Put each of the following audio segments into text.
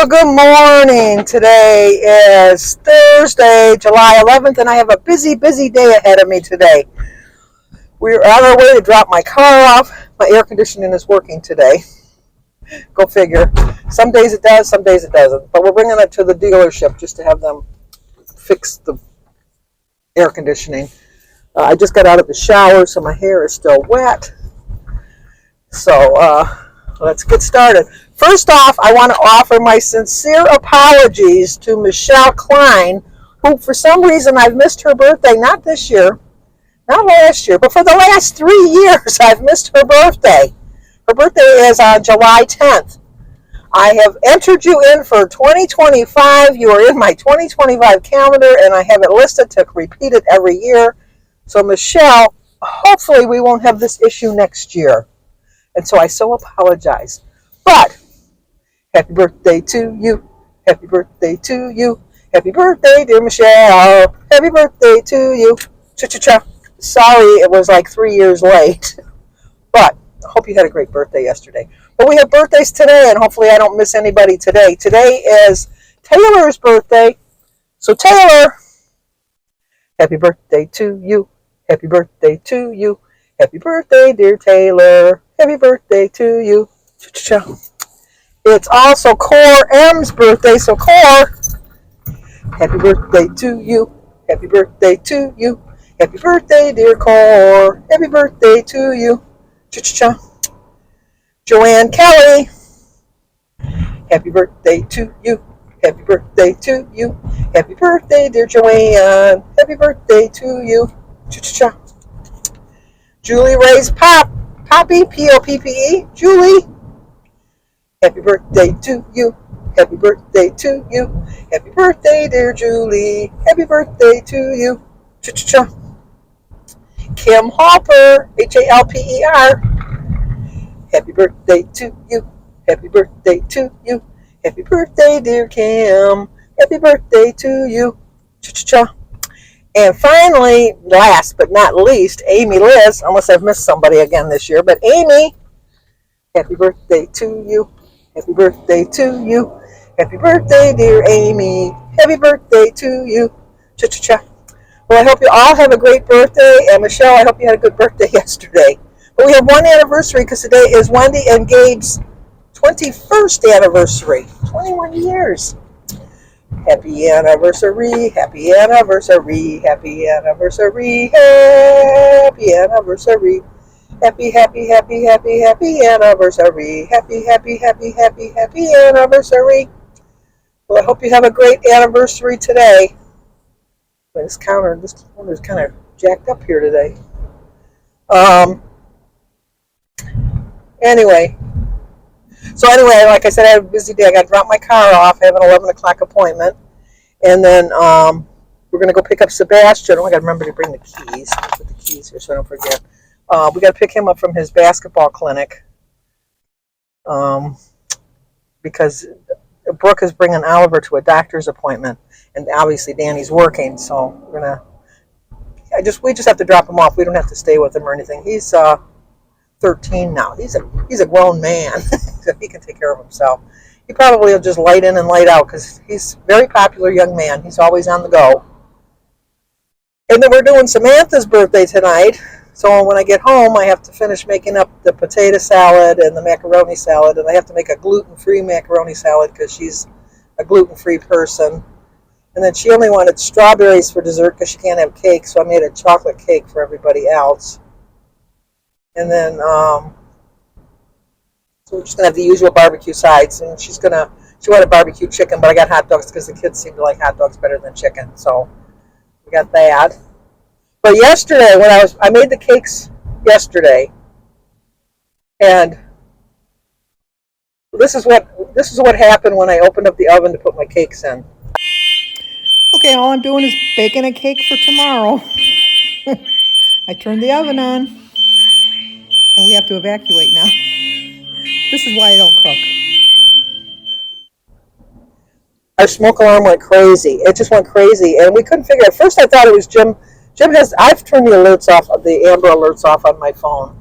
Well, good morning. Today is Thursday, July 11th, and I have a busy day ahead of me today. We're on our way to drop my car off. My air conditioning is working today. Go figure. Some days it does, some days it doesn't. But we're bringing it to the dealership just to have them fix the air conditioning. I just got out of the shower, so my hair is still wet. So let's get started. First off, I want to offer my sincere apologies to Michelle Klein, who for some reason I've missed her birthday, not this year, not last year, but for the last 3 years I've missed her birthday. Her birthday is on July 10th. I have entered you in for 2025. You are in my 2025 calendar, and I have it listed to repeat it every year. So Michelle, hopefully we won't have this issue next year. And so I so apologize. But happy birthday to you. Happy birthday to you. Happy birthday, dear Michelle. Happy birthday to you. Cha-cha-cha. Sorry it was like 3 years late. But I hope you had a great birthday yesterday. But we have birthdays today, and hopefully I don't miss anybody today. Today is Taylor's birthday. So Taylor, happy birthday to you. Happy birthday to you. Happy birthday, dear Taylor. Happy birthday to you. Cha-cha-cha. It's also Core M's birthday, so Core, happy birthday to you. Happy birthday to you. Happy birthday, dear Core. Happy birthday to you. Cha-cha-cha. Joanne Kelly, happy birthday to you. Happy birthday to you. Happy birthday, dear Joanne. Happy birthday to you. Cha-cha-cha. Julie Ray's Poppy, P-O-P-P-E. Julie, happy birthday to you. Happy birthday to you. Happy birthday, dear Julie. Happy birthday to you. Cha-cha-cha. Kim Halper, H-A-L-P-E-R. Happy birthday to you. Happy birthday to you. Happy birthday, dear Kim. Happy birthday to you. Cha-cha-cha. And finally, last but not least, Amy Liz, unless I've missed somebody again this year, but Amy, happy birthday to you. Happy birthday to you. Happy birthday, dear Amy. Happy birthday to you. Cha-cha-cha. Well, I hope you all have a great birthday. And Michelle, I hope you had a good birthday yesterday. But we have one anniversary because today is Wendy and Gabe's 21st anniversary. 21 years. Happy anniversary, happy anniversary, happy anniversary, happy anniversary. Happy, happy, happy, happy, happy anniversary. Happy, happy, happy, happy, happy anniversary. Well, I hope you have a great anniversary today. This counter's kind of jacked up here today. Anyway, like I said, I had a busy day. I got to drop my car off. I have an 11 o'clock appointment. And then we're going to go pick up Sebastian. Oh, I got to remember to bring the keys. I'll put the keys here so I don't forget. We got to pick him up from his basketball clinic. Because Brooke is bringing Oliver to a doctor's appointment. And obviously Danny's working. So we just have to drop him off. We don't have to stay with him or anything. He's 13 now. He's a grown man. So he can take care of himself. He probably will just light in and light out because he's a very popular young man. He's always on the go. And then we're doing Samantha's birthday tonight. So when I get home, I have to finish making up the potato salad and the macaroni salad. And I have to make a gluten-free macaroni salad because she's a gluten-free person. And then she only wanted strawberries for dessert because she can't have cake. So I made a chocolate cake for everybody else. And then so we're just going to have the usual barbecue sides. And she wanted barbecue chicken, but I got hot dogs because the kids seem to like hot dogs better than chicken. So we got that. But yesterday, I made the cakes yesterday. And this is what happened when I opened up the oven to put my cakes in. Okay, all I'm doing is baking a cake for tomorrow. I turned the oven on. And we have to evacuate now. This is why I don't cook. Our smoke alarm went crazy. It just went crazy. And we couldn't figure it. At first I thought it was Jim. I've turned the alerts off, the Amber alerts off on my phone.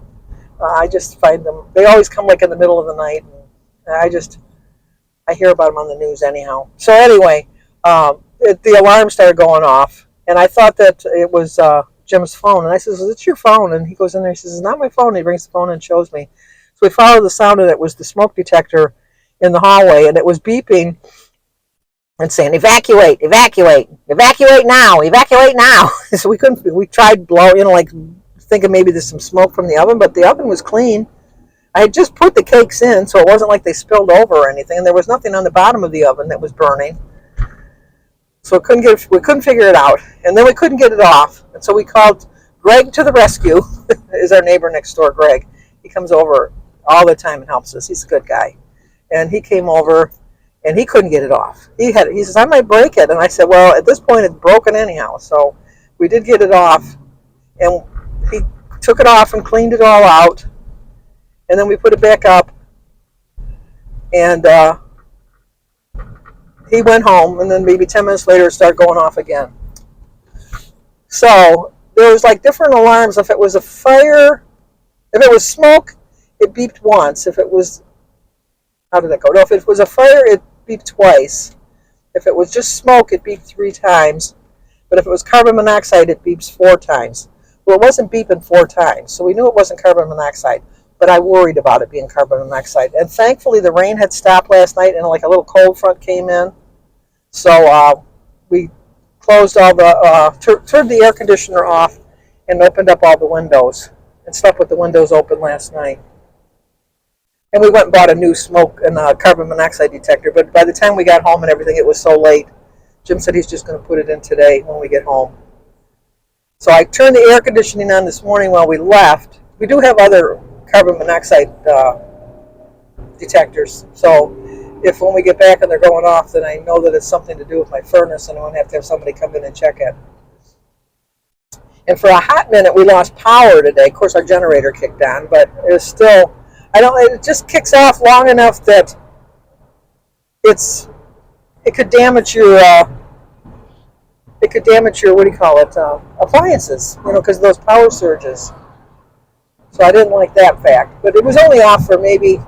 I just find them, they always come like in the middle of the night. And I I hear about them on the news anyhow. So anyway, the alarm started going off, and I thought that it was Jim's phone. And I says, "Is it your phone?" And he goes in there. He says, "It's not my phone." And he brings the phone and shows me. So we followed the sound, and it was the smoke detector in the hallway, and it was beeping and saying, "Evacuate, evacuate, evacuate now, evacuate now." So we couldn't. We tried blow, like thinking maybe there's some smoke from the oven, but the oven was clean. I had just put the cakes in, so it wasn't like they spilled over or anything, and there was nothing on the bottom of the oven that was burning. So we couldn't figure it out, and then we couldn't get it off, and so we called Greg to the rescue. Is our neighbor next door, Greg. He comes over all the time and helps us. He's a good guy, and he came over, and he couldn't get it off. He says, "I might break it," and I said, "Well, at this point, it's broken anyhow." So we did get it off, and he took it off and cleaned it all out, and then we put it back up, and he went home, and then maybe 10 minutes later it started going off again. So there was like different alarms. If it was a fire, if it was smoke, it beeped once. If it was, how did that go? No, if it was a fire, it beeped twice. If it was just smoke, it beeped 3 times. But if it was carbon monoxide, it beeps 4 times. Well, it wasn't beeping 4 times, so we knew it wasn't carbon monoxide. But I worried about it being carbon monoxide. And thankfully, the rain had stopped last night, and like a little cold front came in. So we closed all turned the air conditioner off and opened up all the windows and slept with the windows open last night. And we went and bought a new smoke and carbon monoxide detector. But by the time we got home and everything, it was so late. Jim said he's just going to put it in today when we get home. So I turned the air conditioning on this morning while we left. We do have other carbon monoxide detectors. So if when we get back and they're going off, then I know that it's something to do with my furnace, and I won't have to have somebody come in and check it. And for a hot minute, we lost power today. Of course, our generator kicked on, but it was still, it just kicks off long enough that it could damage your, what do you call it, appliances, because of those power surges. So I didn't like that fact. But it was only off for maybe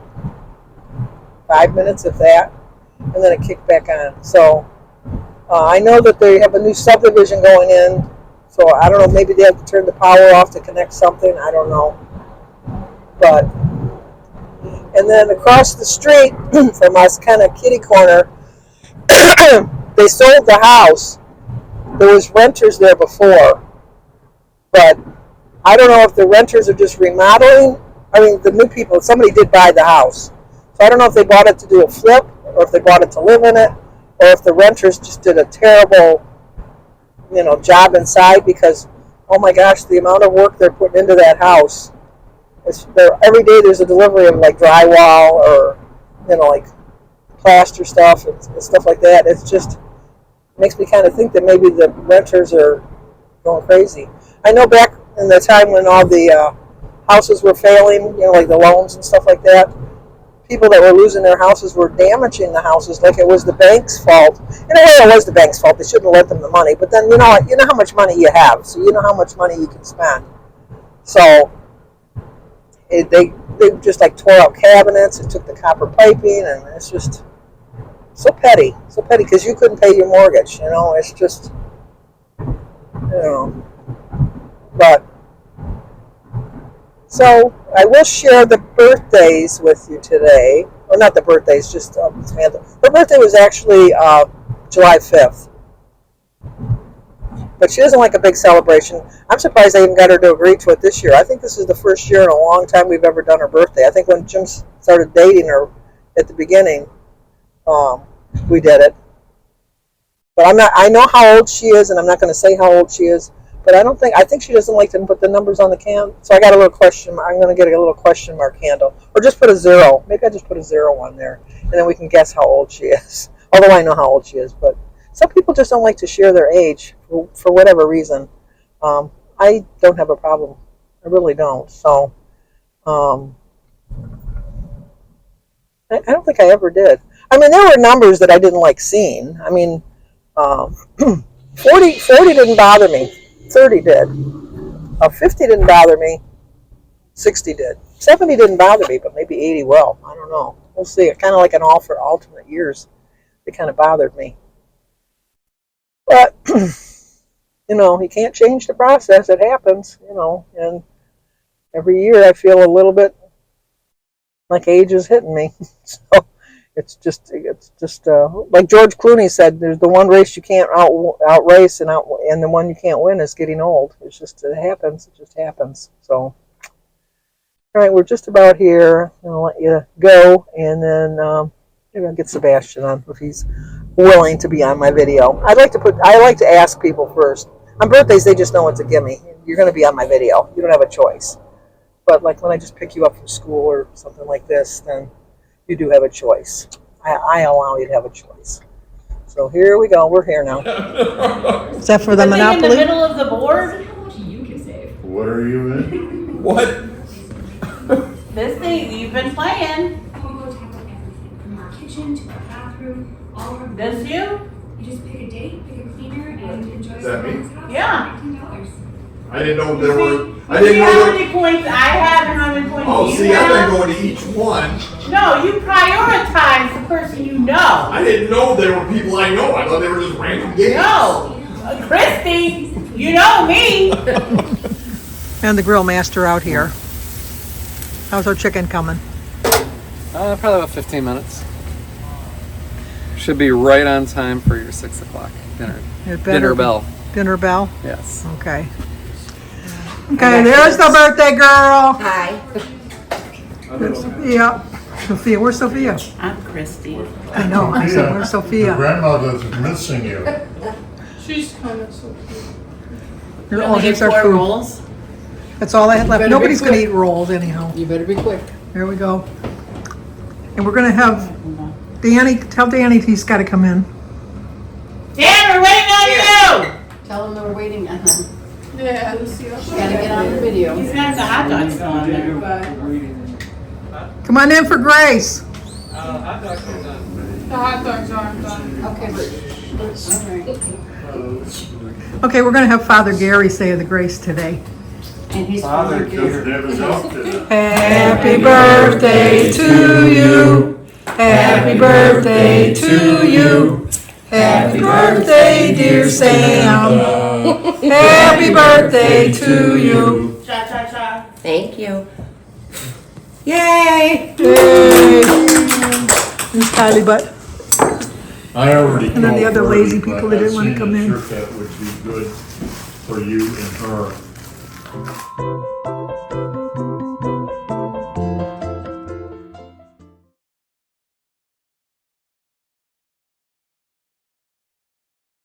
5 minutes, if that, and then it kicked back on. So I know that they have a new subdivision going in, so I don't know, maybe they have to turn the power off to connect something, I don't know. But, and then across the street from us, kind of kitty corner, they sold the house. There was renters there before, but I don't know if the renters are just remodeling. I mean, the new people, somebody did buy the house. So I don't know if they bought it to do a flip, or if they bought it to live in it, or if the renters just did a terrible, job inside, because, oh my gosh, the amount of work they're putting into that house. Every day there's a delivery of like drywall or, like plaster stuff and stuff like that. It's just makes me kind of think that maybe the renters are going crazy. I know back in the time when all the houses were failing, like the loans and stuff like that, people that were losing their houses were damaging the houses like it was the bank's fault. In a way, it was the bank's fault. They shouldn't have lent them the money. But then, you know how much money you have, so you know how much money you can spend. So they just like tore out cabinets and took the copper piping, and it's just so petty, because you couldn't pay your mortgage. It's just, but. So I will share the birthdays with you today. Or not the birthdays, just Samantha. Her birthday was actually July 5th. But she doesn't like a big celebration. I'm surprised I even got her to agree to it this year. I think this is the first year in a long time we've ever done her birthday. I think when Jim started dating her at the beginning, we did it. But I know how old she is, and I'm not going to say how old she is. But I think she doesn't like to put the numbers on the can. So I got a little question mark. I'm going to get a little question mark handle. Or just put a 0. Maybe I just put a 0 on there. And then we can guess how old she is. Although I know how old she is. But some people just don't like to share their age for whatever reason. I don't have a problem. I really don't. So I don't think I ever did. I mean, there were numbers that I didn't like seeing. I mean, 40 didn't bother me. 30 did. 50 didn't bother me. 60 did. 70 didn't bother me, but maybe 80 will. I don't know. we'll see. It's kind of like an all for alternate years. It kind of bothered me. But, you can't change the process. It happens, and every year I feel a little bit like age is hitting me. So it's just like George Clooney said, there's the one race you can't outrace and the one you can't win is getting old. It happens. It just happens. So, all right, we're just about here. I'll let you go, and then maybe I'll get Sebastian on if he's willing to be on my video. I like to ask people first. On birthdays, they just know it's a gimme. You're going to be on my video. You don't have a choice. But like when I just pick you up from school or something like this, then you do have a choice. I allow you to have a choice. So here we go. We're here now. Is that for the Monopoly? In the middle of the board? What are you in? What? This thing you've been playing. From our kitchen to our bathroom, all our Does you? You just pick a date, pick a cleaner, and enjoy Is that me? someone's house. Yeah. $19. I didn't know there were. I See didn't know how there. many points I have and how many points Oh, you see, have? I've been going to each one. No, you prioritize the person you know. I didn't know there were people I know. I thought they were just random games. No. Christy, you know me. And the grill master out here. How's our chicken coming? Probably about 15 minutes. Should be right on time for your 6 o'clock dinner. Dinner bell. Dinner bell? Yes. Okay. Okay, there's the birthday girl. Hi. There's Sophia. Sophia, where's Sophia? I'm Christy. I know, I said, where's Your Sophia? grandmother's missing you. She's kind of so cute. Oh, here's our food. rolls. That's all I had left. better be Nobody's gonna quick. eat rolls anyhow. You better be quick. There we go. And we're gonna have Danny, tell Danny he's gotta come in. Dan, we're waiting on you. Tell them we're waiting on them. Yeah, Lucio. Gotta get on the video. He's got the hot dogs still on there. Come on in for Grace. The hot dogs aren't done. Okay, alright. Okay, we're gonna have Father Gary say the grace today. And he's Father from just never adopted. Happy birthday to you. Happy birthday to you. Happy birthday, dear Sam. Happy birthday to you. Cha cha cha. Thank you. Yay! Yay! Miss Kylie Butt. I already And then the told other Bertie, lazy people but that I didn't wanna seen come a in. shirt that would be good for you and her.